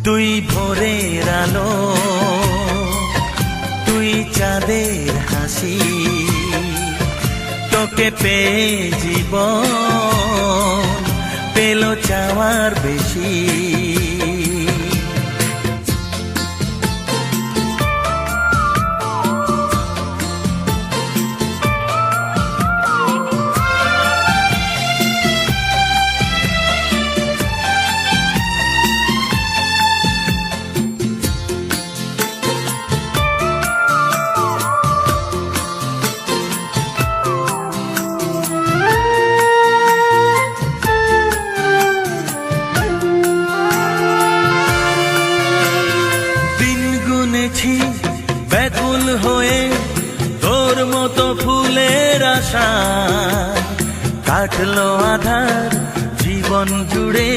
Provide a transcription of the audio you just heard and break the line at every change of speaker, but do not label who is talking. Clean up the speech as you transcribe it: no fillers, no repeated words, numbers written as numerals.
তুই ভোরের আলো, তুই চাঁদের হাসি, তোকে পেয়ে জীবন পেল চাওয়ার বেশি। ব্যাকুল হয়ে তোর মতো ফুলের আশা, কাটলো আধার জীবন জুড়ে